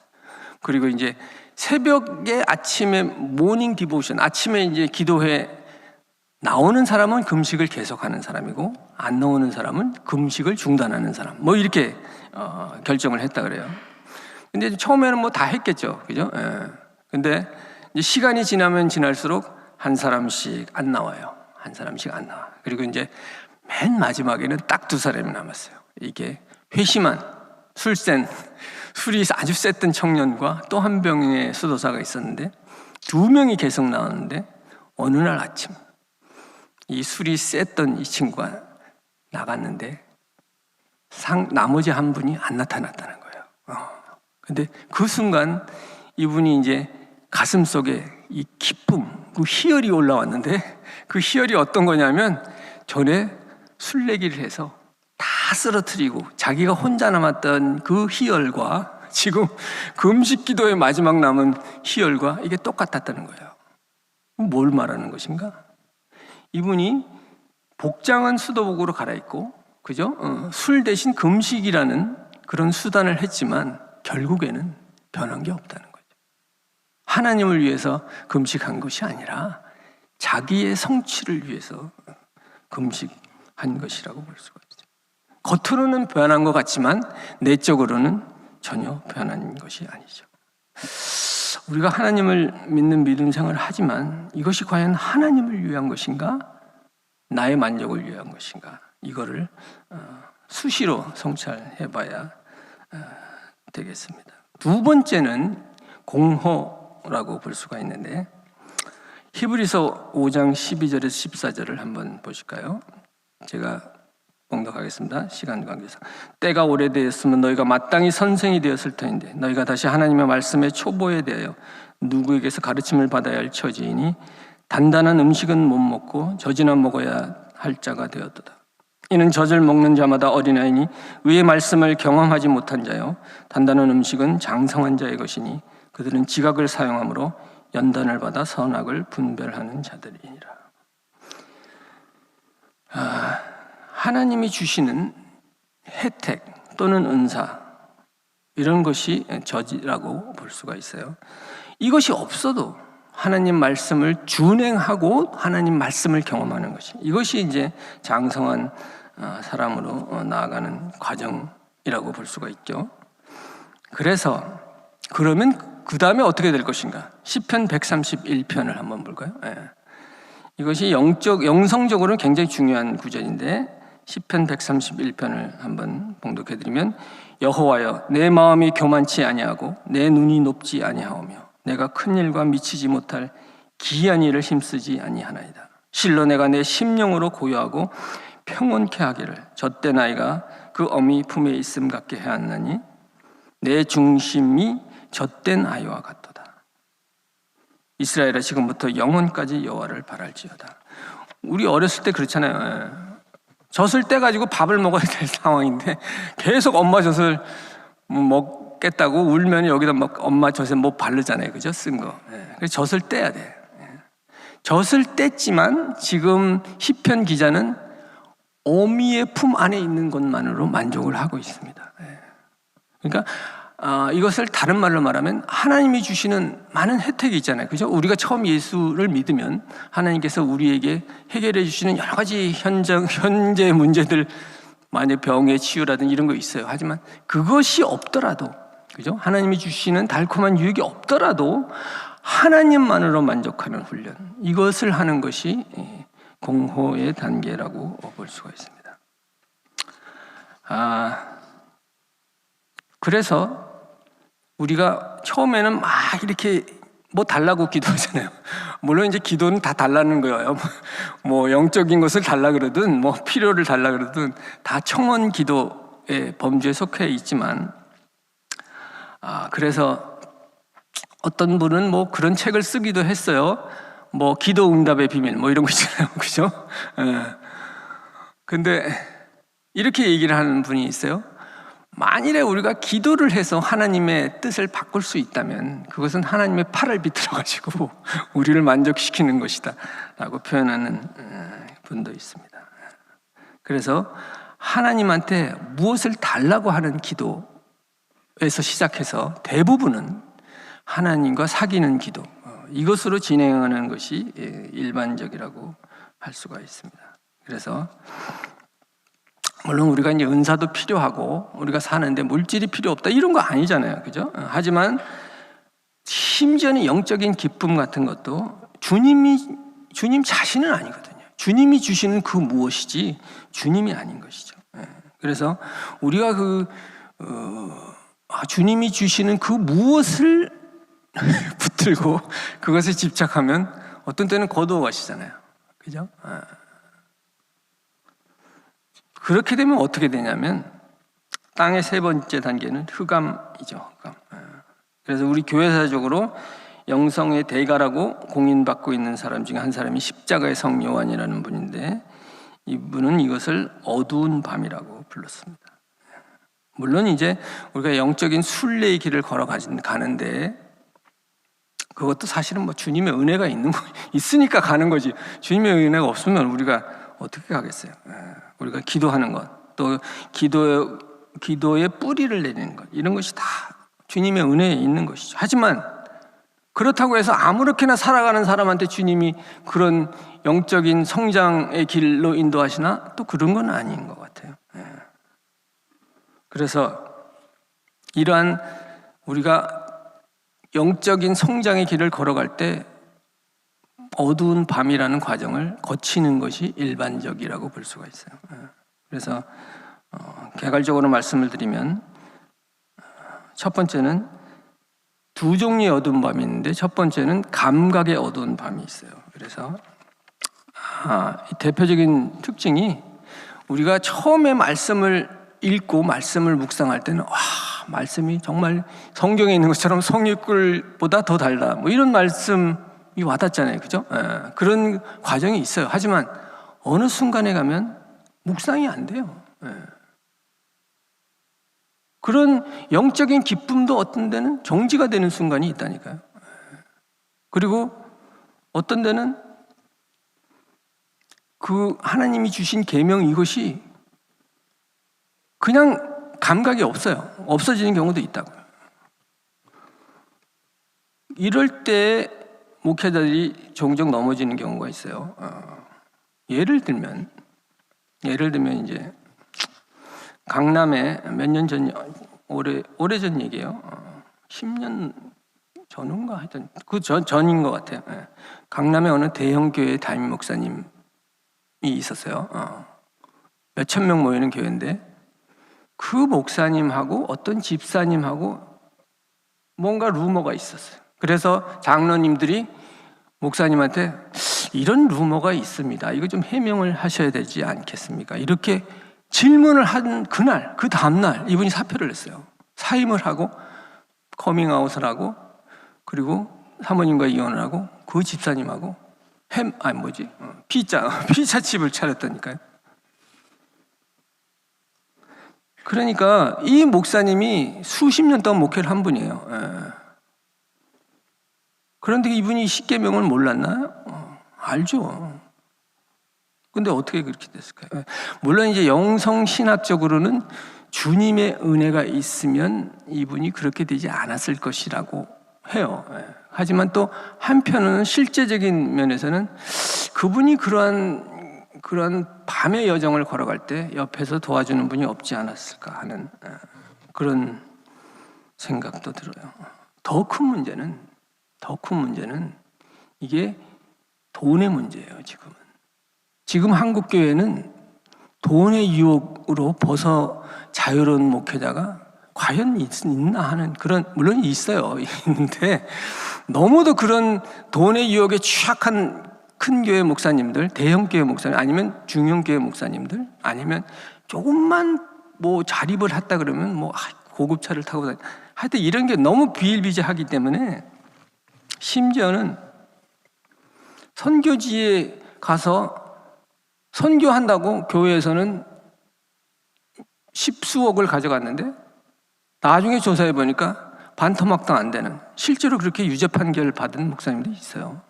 그리고 이제 새벽에 아침에 모닝 디보션, 아침에 이제 기도회 나오는 사람은 금식을 계속하는 사람이고, 안 나오는 사람은 금식을 중단하는 사람. 뭐 이렇게 결정을 했다 그래요. 근데 처음에는 뭐 다 했겠죠, 그죠? 근데 이제 시간이 지나면 지날수록 한 사람씩 안 나와요. 한 사람씩 안 나와. 그리고 이제 맨 마지막에는 딱 두 사람이 남았어요. 이게 회심한 술이 아주 셌던 청년과 또 한 명의 수도사가 있었는데, 두 명이 계속 나왔는데, 어느 날 아침 이 술이 셌던 이 친구가 나갔는데 나머지 한 분이 안 나타났다는 거예요. 근데 그 순간 이분이 이제 가슴 속에 이 기쁨, 그 희열이 올라왔는데, 그 희열이 어떤 거냐면, 전에 술래기를 해서 다 쓰러뜨리고 자기가 혼자 남았던 그 희열과 지금 금식 기도의 마지막 남은 희열과 이게 똑같았다는 거예요. 뭘 말하는 것인가? 이분이 복장은 수도복으로 갈아입고, 그죠? 술 대신 금식이라는 그런 수단을 했지만 결국에는 변한 게 없다는 거죠. 하나님을 위해서 금식한 것이 아니라 자기의 성취를 위해서 금식한 것이라고 볼 수가 있죠. 겉으로는 변한 것 같지만 내적으로는 전혀 변한 것이 아니죠. 우리가 하나님을 믿는 믿음 생활을 하지만 이것이 과연 하나님을 위한 것인가? 나의 만족을 위한 것인가? 이거를 수시로 성찰해봐야 되겠습니다. 두 번째는 공허라고 볼 수가 있는데, 히브리서 5장 12절에서 14절을 한번 보실까요? 제가 봉독하겠습니다. 시간 관계상. 때가 오래되었으면 너희가 마땅히 선생이 되었을 터인데 너희가 다시 하나님의 말씀의 초보에 대하여 누구에게서 가르침을 받아야 할 처지이니 단단한 음식은 못 먹고 젖이나 먹어야 할 자가 되었도다. 이는 젖을 먹는 자마다 어린아이니 의의 말씀을 경험하지 못한 자요 단단한 음식은 장성한 자의 것이니 그들은 지각을 사용함으로 연단을 받아 선악을 분별하는 자들이니라. 하나님이 주시는 혜택 또는 은사, 이런 것이 젖이라고 볼 수가 있어요. 이것이 없어도 하나님 말씀을 준행하고 하나님 말씀을 경험하는 것이, 이것이 이제 장성한 사람으로 나아가는 과정이라고 볼 수가 있죠. 그래서 그러면 그 다음에 어떻게 될 것인가? 시편 131편을 한번 볼까요? 이것이 영성적으로는 굉장히 중요한 구절인데, 시편 131편을 한번 봉독해드리면, 여호와여 내 마음이 교만치 아니하고 내 눈이 높지 아니하오며 내가 큰 일과 미치지 못할 기이한 일을 힘쓰지 아니하나이다. 실로 내가 내 심령으로 고요하고 평온케 하기를 젖된 아이가 그 어미 품에 있음 같게 해왔나니 내 중심이 젖된 아이와 같도다. 이스라엘아 지금부터 영원까지 여호와를 바랄지어다. 우리 어렸을 때 그렇잖아요. 젖을 떼 가지고 밥을 먹어야 될 상황인데 계속 엄마 젖을 먹겠다고 울면 여기다 막 엄마 젖에 뭐 바르잖아요, 그죠? 쓴 거. 그래서 젖을 떼야 돼. 젖을 뗐지만 지금 시편 기자는 어미의 품 안에 있는 것만으로 만족을 하고 있습니다. 그러니까 이것을 다른 말로 말하면 하나님이 주시는 많은 혜택이 있잖아요, 그죠? 우리가 처음 예수를 믿으면 하나님께서 우리에게 해결해 주시는 여러 가지 현재 문제들, 만약 병의 치유라든지 이런 거 있어요. 하지만 그것이 없더라도, 그죠? 하나님이 주시는 달콤한 유익이 없더라도 하나님만으로 만족하는 훈련, 이것을 하는 것이 공허의 단계라고 볼 수가 있습니다. 그래서 우리가 처음에는 막 이렇게 뭐 달라고 기도하잖아요. 물론 이제 기도는 다 달라는 거예요. 뭐 영적인 것을 달라 그러든 뭐 필요를 달라 그러든 다 청원 기도의 범주에 속해 있지만, 그래서 어떤 분은 뭐 그런 책을 쓰기도 했어요. 뭐 기도 응답의 비밀 뭐 이런 거 있잖아요, 그죠? 근데 이렇게 얘기를 하는 분이 있어요. 만일에 우리가 기도를 해서 하나님의 뜻을 바꿀 수 있다면 그것은 하나님의 팔을 비틀어 가지고 우리를 만족시키는 것이다 라고 표현하는 분도 있습니다. 그래서 하나님한테 무엇을 달라고 하는 기도에서 시작해서 대부분은 하나님과 사귀는 기도, 이것으로 진행하는 것이 일반적이라고 할 수가 있습니다. 그래서 물론 우리가 이제 은사도 필요하고 우리가 사는데 물질이 필요 없다 이런 거 아니잖아요, 그죠? 하지만 심지어는 영적인 기쁨 같은 것도 주님 자신은 아니거든요. 주님이 주시는 그 무엇이지 주님이 아닌 것이죠. 그래서 우리가 주님이 주시는 그 무엇을 붙들고 그것에 집착하면 어떤 때는 거두어가시잖아요, 그죠? 그렇게 되면 어떻게 되냐면 땅의 세 번째 단계는 흑암이죠. 흑암. 그래서 우리 교회사적으로 영성의 대가라고 공인받고 있는 사람 중에 한 사람이 십자가의 성 요한이라는 분인데, 이분은 이것을 어두운 밤이라고 불렀습니다. 물론 이제 우리가 영적인 순례의 길을 가는데 그것도 사실은 뭐 주님의 은혜가 있으니까 가는 거지, 주님의 은혜가 없으면 우리가 어떻게 가겠어요? 우리가 기도하는 것, 또 기도의 뿌리를 내리는 것, 이런 것이 다 주님의 은혜에 있는 것이죠. 하지만 그렇다고 해서 아무렇게나 살아가는 사람한테 주님이 그런 영적인 성장의 길로 인도하시나? 또 그런 건 아닌 것 같아요. 그래서 이러한 우리가 영적인 성장의 길을 걸어갈 때 어두운 밤이라는 과정을 거치는 것이 일반적이라고 볼 수가 있어요. 그래서 개괄적으로 말씀을 드리면 첫 번째는 두 종류의 어두운 밤이 있는데 첫 번째는 감각의 어두운 밤이 있어요. 그래서 이 대표적인 특징이 우리가 처음에 말씀을 읽고 말씀을 묵상할 때는 말씀이 정말 성경에 있는 것처럼 성육글보다 더 달다. 뭐 이런 말씀이 와닿잖아요, 그죠? 그런 과정이 있어요. 하지만 어느 순간에 가면 묵상이 안 돼요. 그런 영적인 기쁨도 어떤 데는 정지가 되는 순간이 있다니까요. 그리고 어떤 데는 그 하나님이 주신 계명 이것이 그냥 감각이 없어요. 없어지는 경우도 있다고요. 이럴 때 목회자들이 종종 넘어지는 경우가 있어요. 예를 들면 이제 강남에 몇 년 전, 오래전 얘기예요. 10년 전인가 하여튼 전인 것 같아요. 강남에 어느 대형 교회 담임 목사님이 있었어요. 몇천 명 모이는 교회인데 그 목사님하고 어떤 집사님하고 뭔가 루머가 있었어요. 그래서 장로님들이 목사님한테 이런 루머가 있습니다. 이거 좀 해명을 하셔야 되지 않겠습니까? 이렇게 질문을 한 그날, 그 다음날 이분이 사표를 냈어요. 사임을 하고 커밍아웃을 하고 그리고 사모님과 이혼을 하고 그 집사님하고 피자집을 차렸다니까요. 그러니까 이 목사님이 수십 년 동안 목회를 한 분이에요. 그런데 이분이 십계명을 몰랐나요? 알죠. 근데 어떻게 그렇게 됐을까요? 물론 이제 영성신학적으로는 주님의 은혜가 있으면 이분이 그렇게 되지 않았을 것이라고 해요. 하지만 또 한편은 실제적인 면에서는 그분이 그러한 밤의 여정을 걸어갈 때 옆에서 도와주는 분이 없지 않았을까 하는 그런 생각도 들어요. 더 큰 문제는 이게 돈의 문제예요. 지금 한국 교회는 돈의 유혹으로 벗어 자유로운 목회자가 과연 있나 하는 그런, 물론 있어요. 있는데 너무도 그런 돈의 유혹에 취약한 큰 교회 목사님들, 대형 교회 목사님, 아니면 중형 교회 목사님들, 아니면 조금만 뭐 자립을 했다 그러면 뭐 고급차를 타고 다니, 하여튼 이런 게 너무 비일비재하기 때문에 심지어는 선교지에 가서 선교한다고 교회에서는 십수억을 가져갔는데 나중에 조사해 보니까 반토막도 안 되는, 실제로 그렇게 유죄 판결 받은 목사님들이 있어요.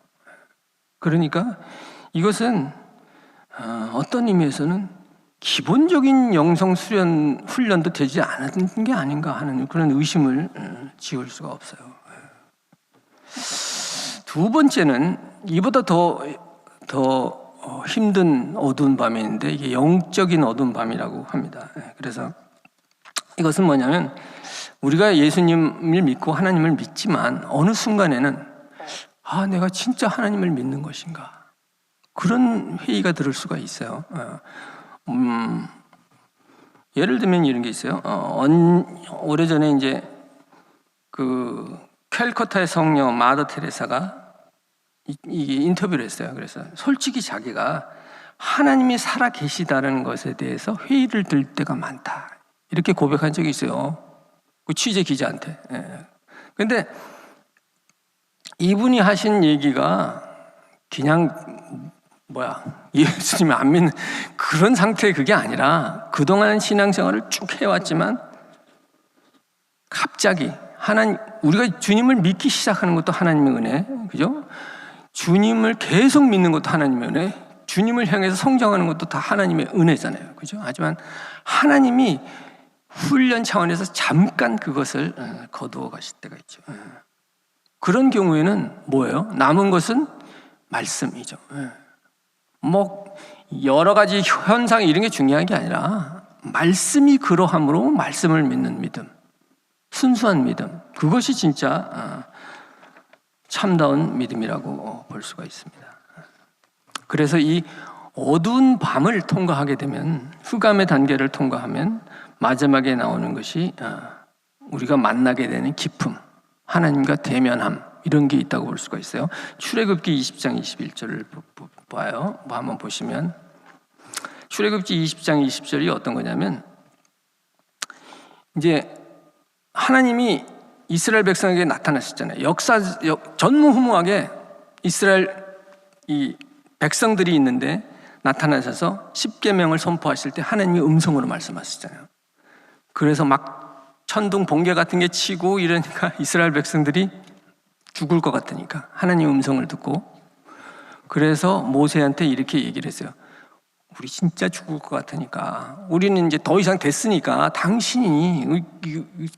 그러니까 이것은 어떤 의미에서는 기본적인 영성 수련 훈련도 되지 않은 게 아닌가 하는 그런 의심을 지울 수가 없어요. 두 번째는 이보다 더 힘든 어두운 밤이 있는데 이게 영적인 어두운 밤이라고 합니다. 그래서 이것은 뭐냐면 우리가 예수님을 믿고 하나님을 믿지만 어느 순간에는 내가 진짜 하나님을 믿는 것인가, 그런 회의가 들을 수가 있어요. 예를 들면 이런 게 있어요. 오래전에 이제 그 캘커타의 성녀 마더 테레사가 이게 인터뷰를 했어요. 그래서 솔직히 자기가 하나님이 살아 계시다는 것에 대해서 회의를 들 때가 많다, 이렇게 고백한 적이 있어요. 그 취재 기자한테. 근데 이분이 하신 얘기가 그냥 예수님을 안 믿는 그런 상태의 그게 아니라 그동안 신앙생활을 쭉 해왔지만 갑자기 우리가 주님을 믿기 시작하는 것도 하나님의 은혜, 그죠? 주님을 계속 믿는 것도 하나님의 은혜, 주님을 향해서 성장하는 것도 다 하나님의 은혜잖아요, 그죠? 하지만 하나님이 훈련 차원에서 잠깐 그것을 거두어 가실 때가 있죠. 그런 경우에는 뭐예요? 남은 것은 말씀이죠. 뭐 여러 가지 현상 이런 게 중요한 게 아니라 말씀이 그러함으로 말씀을 믿는 믿음, 순수한 믿음, 그것이 진짜 참다운 믿음이라고 볼 수가 있습니다. 그래서 이 어두운 밤을 통과하게 되면, 흑암의 단계를 통과하면 마지막에 나오는 것이 우리가 만나게 되는 기쁨, 하나님과 대면함, 이런 게 있다고 볼 수가 있어요. 출애굽기 20장 21절을 봐요. 한번 보시면 출애굽기 20장 20절이 어떤 거냐면, 이제 하나님이 이스라엘 백성에게 나타나셨잖아요. 전무후무하게 이스라엘 이 백성들이 있는데 나타나셔서 십계명을 선포하실 때 하나님이 음성으로 말씀하시잖아요. 그래서 막 천둥 번개 같은 게 치고 이러니까 이스라엘 백성들이 죽을 것 같으니까 하나님 음성을 듣고, 그래서 모세한테 이렇게 얘기를 했어요. 우리 진짜 죽을 것 같으니까, 우리는 이제 더 이상 됐으니까 당신이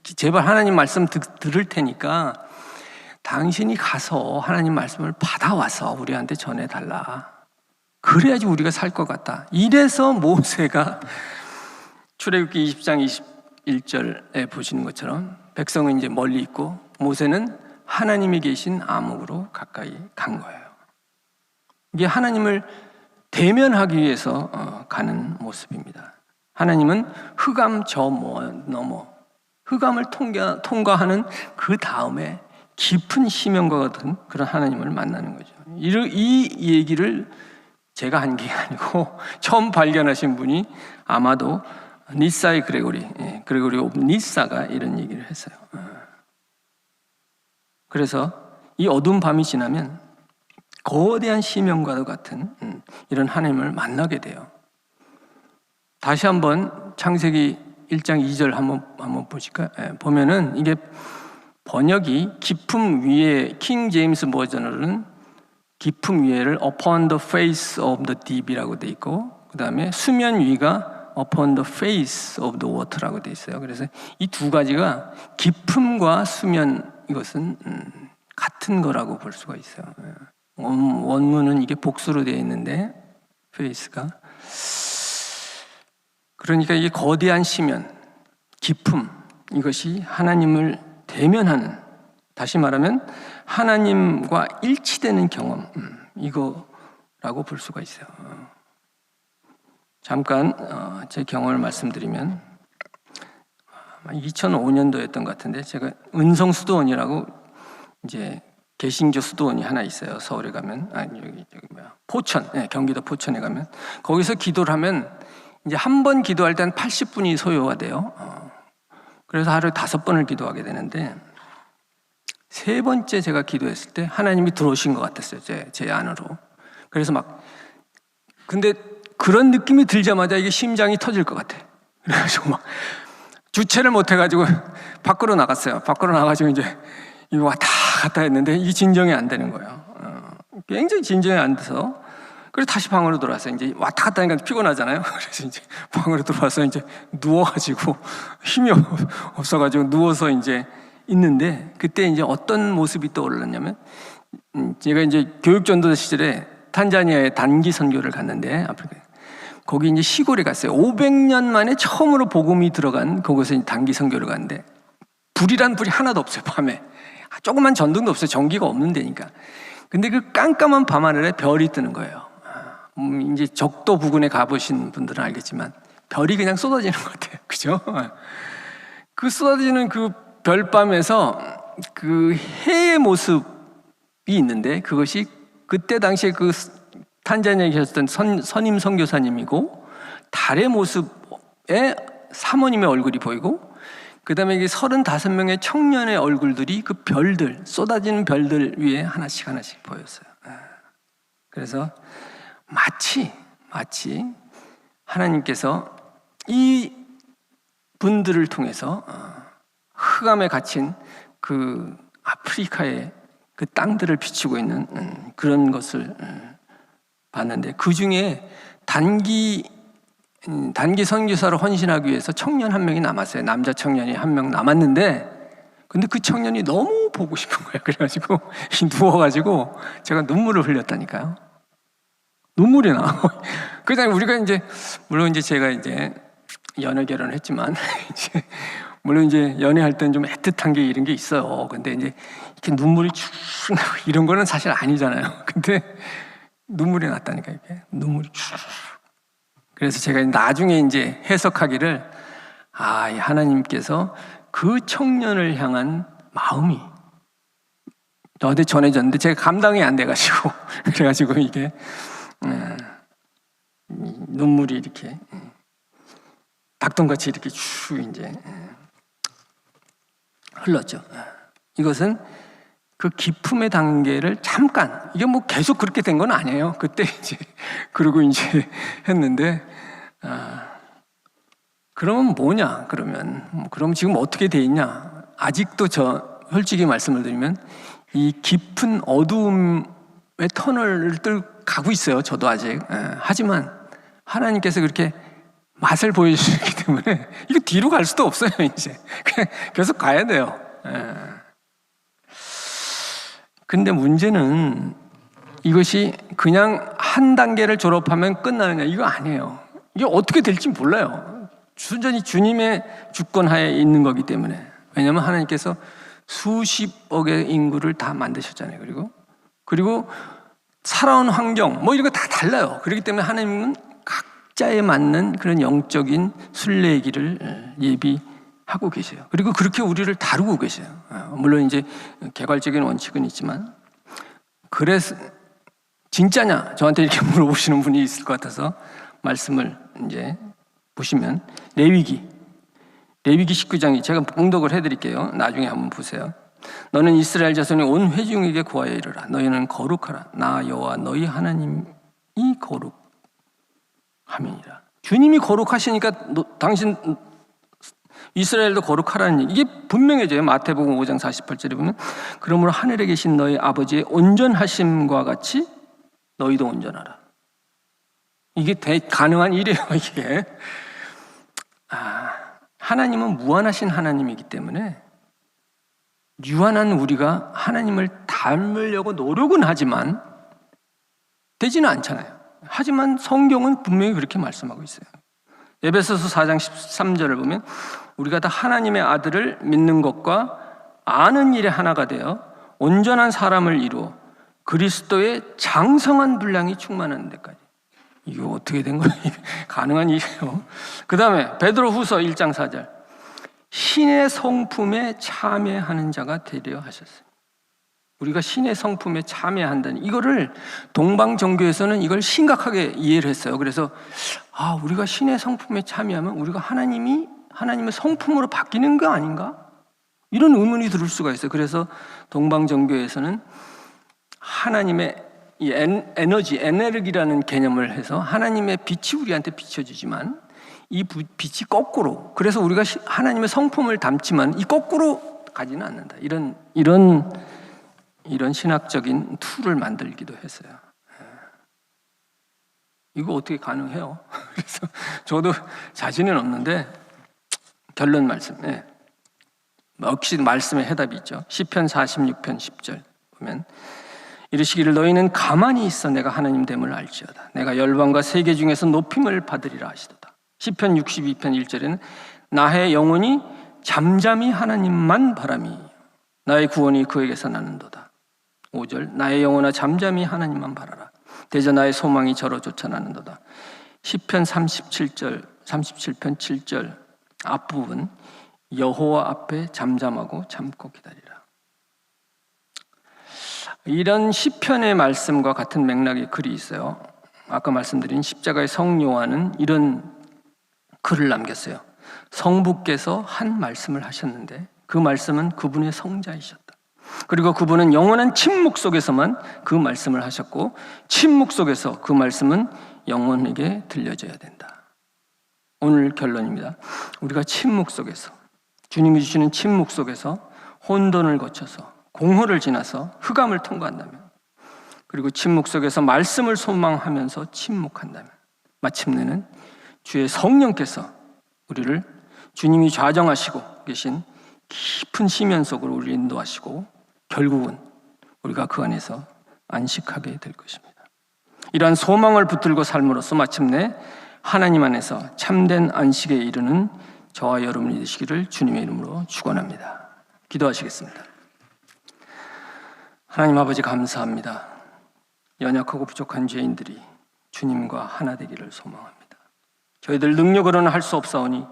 제발 하나님 말씀 들을 테니까 당신이 가서 하나님 말씀을 받아와서 우리한테 전해달라. 그래야지 우리가 살 것 같다. 이래서 모세가 출애굽기 20장 21절에 보시는 것처럼 백성은 이제 멀리 있고 모세는 하나님이 계신 암흑으로 가까이 간 거예요. 이게 하나님을 대면하기 위해서 가는 모습입니다. 하나님은 흑암 저 너머, 흑암을 통과하는 그 다음에 깊은 심연과 같은 그런 하나님을 만나는 거죠. 이 얘기를 제가 한 게 아니고 처음 발견하신 분이 아마도 니사의 그레고리 오브 니사가 이런 얘기를 했어요. 그래서 이 어두운 밤이 지나면 거대한 심연과도 같은 이런 하나님을 만나게 돼요. 다시 한번 창세기 1장 2절 한번 보실까요? 보면은 이게 번역이 깊음 위에, 킹 제임스 버전으로는 깊음 위에를 upon the face of the deep이라고 돼 있고, 그 다음에 수면 위가 upon the face of the water라고 돼 있어요. 그래서 이 두 가지가 깊음과 수면, 이것은 같은 거라고 볼 수가 있어요. 원문은 이게 복수로 되어 있는데 face가, 그러니까 이게 거대한 심연, 깊음, 이것이 하나님을 대면하는, 다시 말하면 하나님과 일치되는 경험, 이거라고 볼 수가 있어요. 잠깐 제 경험을 말씀드리면 2005년도였던 것 같은데, 제가 은성 수도원이라고 이제 개신교 수도원이 하나 있어요. 서울에 가면, 여기 포천, 경기도 포천에 가면, 거기서 기도를 하면 이제 한 번 기도할 때 한 80분이 소요가 돼요. 그래서 하루에 5번을 기도하게 되는데, 세 번째 제가 기도했을 때 하나님이 들어오신 것 같았어요. 제 안으로. 그래서 근데 그런 느낌이 들자마자 이게 심장이 터질 것 같아. 그래가지고 막 주체를 못 해가지고 밖으로 나갔어요. 밖으로 나가지고 이제 이거 왔다 갔다 했는데 이게 진정이 안 되는 거예요. 굉장히 진정이 안 돼서, 그래서 다시 방으로 돌아왔어요. 이제 왔다 갔다 하니까 피곤하잖아요. 그래서 이제 방으로 들어와서 이제 누워가지고 힘이 없어가지고 누워서 이제 있는데, 그때 이제 어떤 모습이 떠올랐냐면, 제가 이제 교육전도 시절에 탄자니아에 단기 선교를 갔는데, 아프리카 거기 이제 시골에 갔어요. 500년 만에 처음으로 복음이 들어간 그곳에 단기 선교를 갔는데, 불이 하나도 없어요. 밤에 조그만 전등도 없어요. 전기가 없는 데니까. 근데 그 깜깜한 밤하늘에 별이 뜨는 거예요. 이제 적도 부근에 가보신 분들은 알겠지만 별이 그냥 쏟아지는 것 같아요. 그죠? 그 쏟아지는 그 별밤에서 그 해의 모습이 있는데, 그것이 그때 당시에 그 탄자니아에 계셨던 선임 선교사님이고, 달의 모습에 사모님의 얼굴이 보이고, 그 다음에 이게 35명의 청년의 얼굴들이 그 별들, 쏟아지는 별들 위에 하나씩 보였어요. 그래서 마치 하나님께서 이 분들을 통해서 흑암에 갇힌 그 아프리카의 그 땅들을 비추고 있는 그런 것을 봤는데, 그 중에 단기 선교사로 헌신하기 위해서 청년 한 명이 남았어요. 남자 청년이 한 명 남았는데, 근데 그 청년이 너무 보고 싶은 거예요. 그래가지고 누워가지고 제가 눈물을 흘렸다니까요. 눈물이 나. 그다음에 우리가 이제 물론 이제 제가 이제 연애 결혼을 했지만 이제 물론 이제 연애할 때는 좀 애틋한 게 이런 게 있어요. 근데 이제 이렇게 눈물이 쭉 이런 거는 사실 아니잖아요. 근데 눈물이 났다니까, 이게. 눈물이 쭉. 그래서 제가 나중에 이제 해석하기를, 하나님께서 그 청년을 향한 마음이 저한테 전해졌는데 제가 감당이 안 돼가지고, 그래가지고 이게, 눈물이 이렇게, 닭똥같이 이렇게 쭉 이제 흘렀죠. 이것은 그 기품의 단계를 잠깐, 이게 뭐 계속 그렇게 된 건 아니에요. 그때 이제, 그러고 이제 했는데, 그러면 뭐냐, 그럼 지금 어떻게 돼 있냐. 아직도 솔직히 말씀을 드리면, 이 깊은 어두움의 터널을 가고 있어요. 저도 아직. 하지만, 하나님께서 그렇게 맛을 보여주시기 때문에, 이거 뒤로 갈 수도 없어요, 이제. 그냥 계속 가야 돼요. 근데 문제는 이것이 그냥 한 단계를 졸업하면 끝나느냐, 이거 아니에요. 이게 어떻게 될지 몰라요. 순전히 주님의 주권 하에 있는 거기 때문에. 왜냐하면 하나님께서 수십억의 인구를 다 만드셨잖아요. 그리고 살아온 환경, 뭐 이런 거 다 달라요. 그렇기 때문에 하나님은 각자에 맞는 그런 영적인 순례의 길을 예비하고 계세요. 그리고 그렇게 우리를 다루고 계세요. 물론 이제 개괄적인 원칙은 있지만, 그래서 진짜냐? 저한테 이렇게 물어보시는 분이 있을 것 같아서 말씀을 이제 보시면, 레위기 19장이 제가 봉독을 해드릴게요. 나중에 한번 보세요. 너는 이스라엘 자손의 온 회중에게 고하여 이르라. 너희는 거룩하라. 나 여호와 너희 하나님이 거룩함이니라. 주님이 거룩하시니까 당신 이스라엘도 거룩하라는 얘기, 이게 분명해져요. 마태복음 5장 48절에 보면, 그러므로 하늘에 계신 너희 아버지의 온전하심과 같이 너희도 온전하라. 이게 가능한 일이에요. 이게 하나님은 무한하신 하나님이기 때문에 유한한 우리가 하나님을 닮으려고 노력은 하지만 되지는 않잖아요. 하지만 성경은 분명히 그렇게 말씀하고 있어요. 에베소서 4장 13절을 보면, 우리가 다 하나님의 아들을 믿는 것과 아는 일에 하나가 되어 온전한 사람을 이루어 그리스도의 장성한 분량이 충만한 데까지. 이거 어떻게 된 거예요? 가능한 일이에요. 그 다음에 베드로후서 1장 4절, 신의 성품에 참여하는 자가 되려 하셨어요. 우리가 신의 성품에 참여한다는, 이거를 동방정교에서는 이걸 심각하게 이해를 했어요. 그래서 우리가 신의 성품에 참여하면 우리가 하나님의 성품으로 바뀌는 거 아닌가? 이런 의문이 들을 수가 있어요. 그래서 동방정교에서는 하나님의 이 에너지라는 개념을 해서 하나님의 빛이 우리한테 비춰지지만 이 빛이 거꾸로, 그래서 우리가 하나님의 성품을 담지만 이 거꾸로 가지는 않는다. 이런 신학적인 툴을 만들기도 했어요. 이거 어떻게 가능해요? 그래서 저도 자신은 없는데, 결론 말씀. 역시 말씀의 해답이 있죠. 시편 46편 10절 보면, 이르시기를 너희는 가만히 있어 내가 하나님 됨을 알지어다. 내가 열방과 세계 중에서 높임을 받으리라 하시도다. 시편 62편 1절에는 나의 영혼이 잠잠히 하나님만 바라미 나의 구원이 그에게서 나는도다. 5절, 나의 영혼아 잠잠히 하나님만 바라라. 대저 나의 소망이 저로 쫓아나는도다. 시편 37편 7절 앞부분, 여호와 앞에 잠잠하고 참고 기다리라. 이런 시편의 말씀과 같은 맥락의 글이 있어요. 아까 말씀드린 십자가의 성 요한은 이런 글을 남겼어요. 성부께서 한 말씀을 하셨는데 그 말씀은 그분의 성자이셨다. 그리고 그분은 영원한 침묵 속에서만 그 말씀을 하셨고, 침묵 속에서 그 말씀은 영혼에게 들려져야 된다. 오늘 결론입니다. 우리가 침묵 속에서, 주님이 주시는 침묵 속에서 혼돈을 거쳐서 공허를 지나서 흑암을 통과한다면, 그리고 침묵 속에서 말씀을 소망하면서 침묵한다면, 마침내는 주의 성령께서 우리를 주님이 좌정하시고 계신 깊은 시면 속으로 우리를 인도하시고 결국은 우리가 그 안에서 안식하게 될 것입니다. 이러한 소망을 붙들고 삶으로써 마침내 하나님 안에서 참된 안식에 이르는 저와 여러분이 되시기를 주님의 이름으로 축원합니다. 기도하시겠습니다. 하나님 아버지 감사합니다. 연약하고 부족한 죄인들이 주님과 하나 되기를 소망합니다. 저희들 능력으로는 할 수 없사오니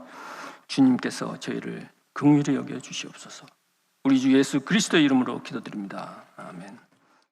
주님께서 저희를 긍휼히 여겨 주시옵소서. 우리 주 예수 그리스도의 이름으로 기도드립니다. 아멘.